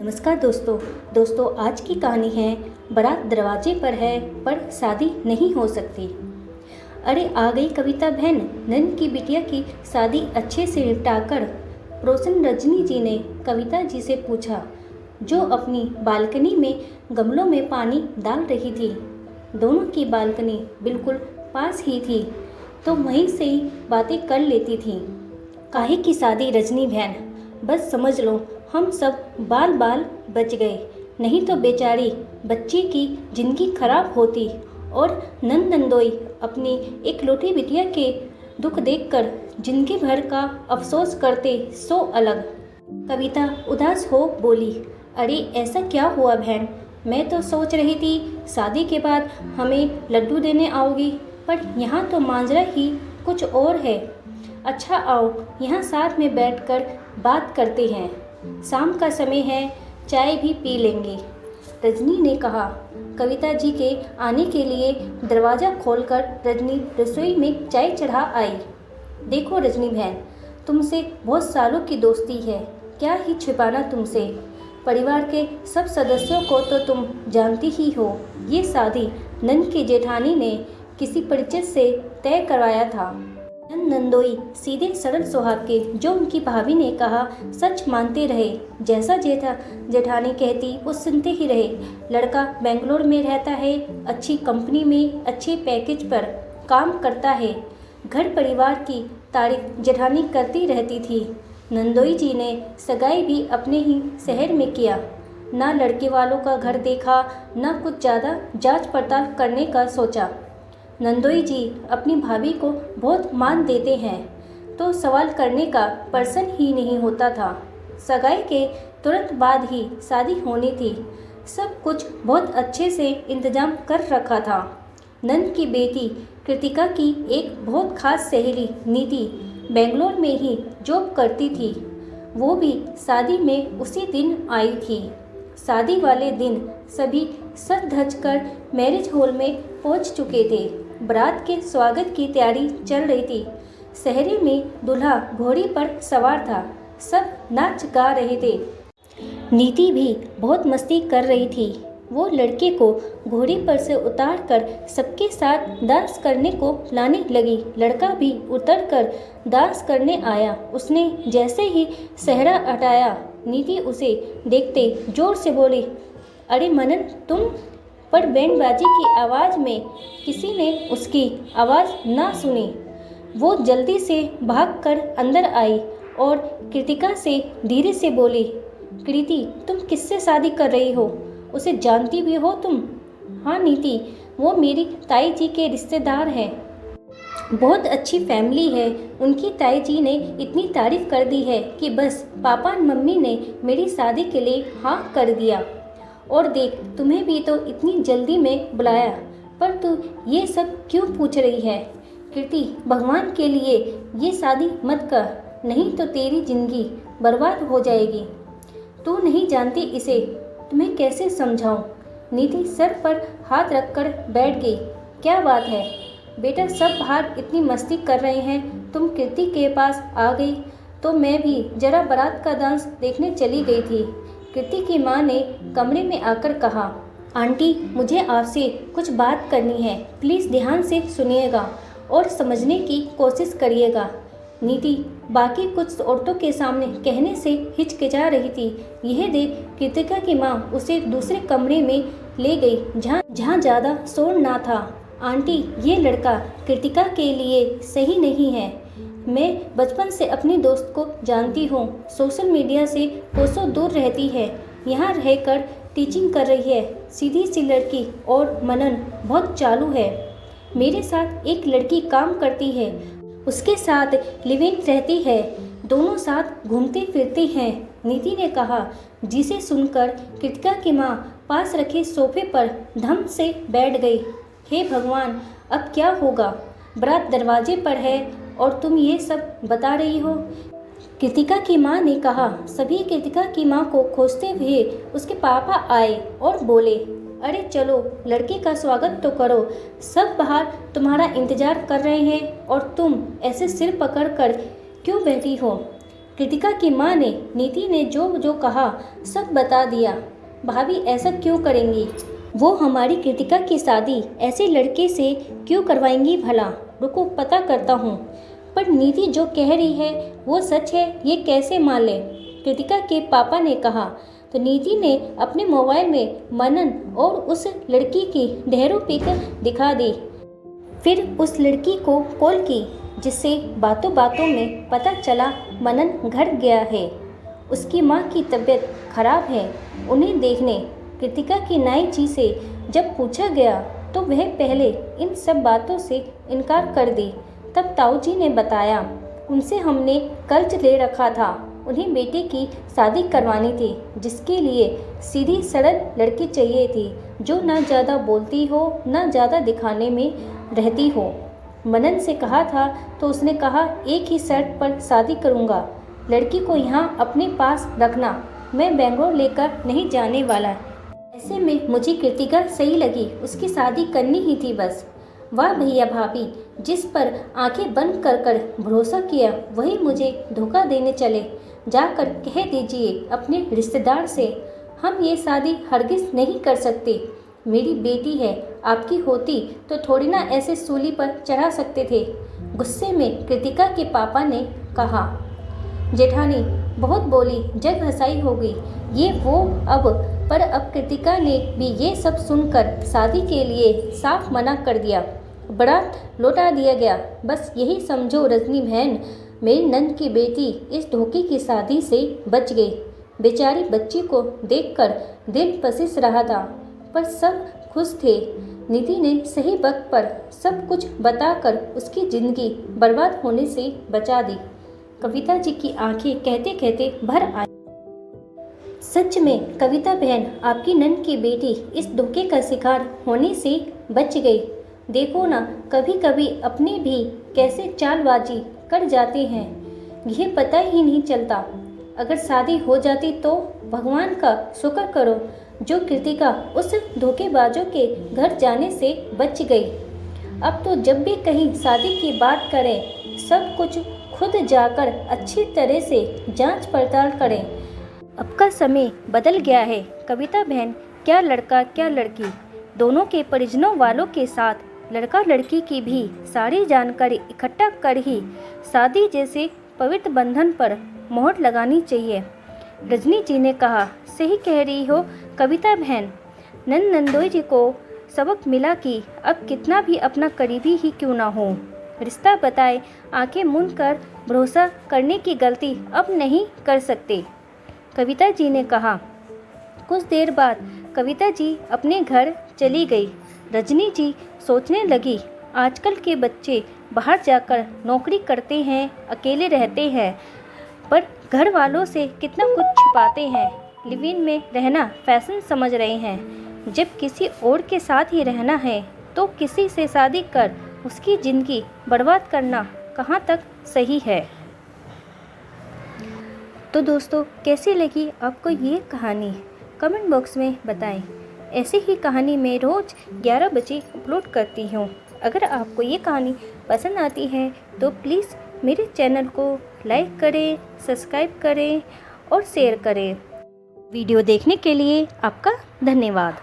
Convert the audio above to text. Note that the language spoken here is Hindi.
नमस्कार दोस्तों आज की कहानी है बारात दरवाजे पर है पर शादी नहीं हो सकती। अरे आ गई कविता बहन। नंद की बिटिया की शादी अच्छे से निपटाकर रोशन रजनी जी ने कविता जी से पूछा, जो अपनी बालकनी में गमलों में पानी डाल रही थी। दोनों की बालकनी बिल्कुल पास ही थी तो वहीं से ही बातें कर लेती थी। काहे की शादी रजनी बहन, बस समझ लो हम सब बाल बाल बच गए, नहीं तो बेचारी बच्ची की ज़िंदगी खराब होती। और नंदोई अपनी एक लोटी बिटिया के दुख देखकर जिंदगी भर का अफसोस करते सो अलग। कविता उदास हो बोली, अरे ऐसा क्या हुआ बहन, मैं तो सोच रही थी शादी के बाद हमें लड्डू देने आओगी, पर यहाँ तो मांजरा ही कुछ और है। अच्छा आओ यहाँ साथ में बैठकर बात करते हैं, शाम का समय है, चाय भी पी लेंगे, रजनी ने कहा। कविता जी के आने के लिए दरवाज़ा खोलकर रजनी रसोई में चाय चढ़ा आई। देखो रजनी बहन, तुमसे बहुत सालों की दोस्ती है, क्या ही छिपाना तुमसे। परिवार के सब सदस्यों को तो तुम जानती ही हो। ये शादी नंद की जेठानी ने किसी परिचित से तय करवाया था। नंदोई सीधे सरल स्वभाव के, जो उनकी भाभी ने कहा सच मानते रहे। जैसा जेठानी कहती वो सुनते ही रहे। लड़का बेंगलोर में रहता है, अच्छी कंपनी में अच्छे पैकेज पर काम करता है। घर परिवार की तारीफ जेठानी करती रहती थी। नंदोई जी ने सगाई भी अपने ही शहर में किया, ना लड़के वालों का घर देखा, ना कुछ ज़्यादा जांच पड़ताल करने का सोचा। नंदोई जी अपनी भाभी को बहुत मान देते हैं तो सवाल करने का पर्सन ही नहीं होता था। सगाई के तुरंत बाद ही शादी होनी थी, सब कुछ बहुत अच्छे से इंतजाम कर रखा था। नंद की बेटी कृतिका की एक बहुत खास सहेली नीति बेंगलोर में ही जॉब करती थी, वो भी शादी में उसी दिन आई थी। शादी वाले दिन सभी सज धज कर मैरिज हॉल में पहुंच चुके थे। बारात के स्वागत की तैयारी चल रही थी। शहरे में दूल्हा घोड़ी पर सवार था, सब नाच गा रहे थे। नीति भी बहुत मस्ती कर रही थी। वो लड़के को घोड़ी पर से उतार कर सबके साथ डांस करने को लाने लगी। लड़का भी उतर कर डांस करने आया। उसने जैसे ही सेहरा हटाया, नीति उसे देखते जोर से बोली, अरे मनन तुम। पर बैंडबाजी की आवाज़ में किसी ने उसकी आवाज़ ना सुनी। वो जल्दी से भागकर अंदर आई और कृतिका से धीरे से बोली, कृति तुम किससे शादी कर रही हो, उसे जानती भी हो तुम? हाँ नीति, वो मेरी ताई जी के रिश्तेदार हैं, बहुत अच्छी फैमिली है। उनकी ताई जी ने इतनी तारीफ कर दी है कि बस पापा और मम्मी ने मेरी शादी के लिए हाँ कर दिया। और देख, तुम्हें भी तो इतनी जल्दी में बुलाया, पर तू ये सब क्यों पूछ रही है? कृति भगवान के लिए ये शादी मत कर, नहीं तो तेरी जिंदगी बर्बाद हो जाएगी। तू नहीं जानती इसे, तुम्हें कैसे समझाऊं? नीति सर पर हाथ रखकर बैठ गई। क्या बात है बेटा, सब बाहर इतनी मस्ती कर रहे हैं, तुम कृति के पास आ गई तो मैं भी जरा बारात का डांस देखने चली गई थी। कृति की माँ ने कमरे में आकर कहा, आंटी मुझे आपसे कुछ बात करनी है, प्लीज़ ध्यान से सुनिएगा और समझने की कोशिश करिएगा। नीति बाकी कुछ औरतों के सामने कहने से हिचकिचा रही थी। यह देख कृतिका की माँ उसे दूसरे कमरे में ले गई जहाँ ज़्यादा शोर ना था। आंटी ये लड़का कृतिका के लिए सही नहीं है। मैं बचपन से अपनी दोस्त को जानती हूँ, सोशल मीडिया से कोसों दूर रहती है, यहाँ रहकर टीचिंग कर रही है, सीधी सी लड़की। और मनन बहुत चालू है, मेरे साथ एक लड़की काम करती है, उसके साथ लिव इन रहती है, दोनों साथ घूमते फिरते हैं, नीति ने कहा। जिसे सुनकर कृतिका की माँ पास रखे सोफे पर धम से बैठ गई। हे भगवान, अब क्या होगा? बारात दरवाजे पर है और तुम ये सब बता रही हो? कृतिका की माँ ने कहा। सभी कृतिका की माँ को खोजते हुए उसके पापा आए और बोले, अरे चलो लड़की का स्वागत तो करो, सब बाहर तुम्हारा इंतजार कर रहे हैं और तुम ऐसे सिर पकड़ कर क्यों बैठी हो? कृतिका की माँ ने नीति ने जो जो कहा सब बता दिया। भाभी ऐसा क्यों करेंगी? वो हमारी कृतिका की शादी ऐसे लड़के से क्यों करवाएंगी भला? रुको पता करता हूँ। पर नीति जो कह रही है वो सच है, ये कैसे मान ले? कृतिका के पापा ने कहा। तो नीति ने अपने मोबाइल में मनन और उस लड़की की ढेरों पिक दिखा दी। फिर उस लड़की को कॉल की, जिससे बातों बातों में पता चला मनन घर गया है। उसकी माँ की तबीयत खराब है। उन्हें देखने कृतिका की नाई जी से जब पूछा गया तो वह पहले इन सब बातों से इनकार कर दी। तब ताऊ जी ने बताया, उनसे हमने कर्ज ले रखा था, उन्हें बेटे की शादी करवानी थी, जिसके लिए सीधी सरल लड़की चाहिए थी, जो ना ज़्यादा बोलती हो ना ज़्यादा दिखाने में रहती हो। मनन से कहा था तो उसने कहा एक ही शर्त पर शादी करूँगा, लड़की को यहाँ अपने पास रखना, मैं बेंगलोर लेकर नहीं जाने वाला। ऐसे में मुझे कृतिका सही लगी, उसकी शादी करनी ही थी बस। वाह भैया भाभी, जिस पर आंखें बंद कर कर भरोसा किया वही मुझे धोखा देने चले। जाकर कह दीजिए अपने रिश्तेदार से, हम ये शादी हरगिज नहीं कर सकते। मेरी बेटी है, आपकी होती तो थोड़ी ना ऐसे सूली पर चढ़ा सकते थे। गुस्से में कृतिका के पापा ने कहा, जेठानी बहुत बोली, जग हंसाई हो गई, ये वो अब। पर अब कृतिका ने भी ये सब सुनकर शादी के लिए साफ मना कर दिया। बारात लौटा दिया गया। बस यही समझो रजनी बहन, मेरी नंद की बेटी इस धोखे की शादी से बच गई। बेचारी बच्ची को देखकर दिल पसीज रहा था, पर सब खुश थे। नीति ने सही वक्त पर सब कुछ बताकर उसकी जिंदगी बर्बाद होने से बचा दी। कविता जी की आंखें कहते कहते भर आई। सच में कविता बहन, आपकी नंद की बेटी इस धोखे का शिकार होने से बच गई। देखो ना, कभी कभी अपने भी कैसे चालबाजी कर जाते हैं, यह पता ही नहीं चलता। अगर शादी हो जाती तो भगवान का शुक्र करो जो कृतिका उस धोखेबाजों के घर जाने से बच गई। अब तो जब भी कहीं शादी की बात करें, सब कुछ खुद जाकर अच्छी तरह से जांच पड़ताल करें। अब का समय बदल गया है कविता बहन, क्या लड़का क्या लड़की, दोनों के परिजनों वालों के साथ लड़का लड़की की भी सारी जानकारी इकट्ठा कर ही शादी जैसे पवित्र बंधन पर मोहर लगानी चाहिए। रजनी जी ने कहा, सही कह रही हो कविता बहन, नंदोई जी को सबक मिला कि अब कितना भी अपना करीबी ही क्यों ना हो, रिश्ता बताए आंखें मूंद कर भरोसा करने की गलती अब नहीं कर सकते। कविता जी ने कहा। कुछ देर बाद कविता जी अपने घर चली गई। रजनी जी सोचने लगी, आजकल के बच्चे बाहर जाकर नौकरी करते हैं, अकेले रहते हैं, पर घर वालों से कितना कुछ छिपाते हैं। लिव इन में रहना फैशन समझ रहे हैं। जब किसी और के साथ ही रहना है तो किसी से शादी कर उसकी ज़िंदगी बर्बाद करना कहाँ तक सही है। तो दोस्तों, कैसी लगी आपको ये कहानी, कमेंट बॉक्स में बताएं। ऐसी ही कहानी मैं रोज़ 11 बजे अपलोड करती हूँ। अगर आपको ये कहानी पसंद आती है तो प्लीज़ मेरे चैनल को लाइक करें, सब्सक्राइब करें और शेयर करें। वीडियो देखने के लिए आपका धन्यवाद।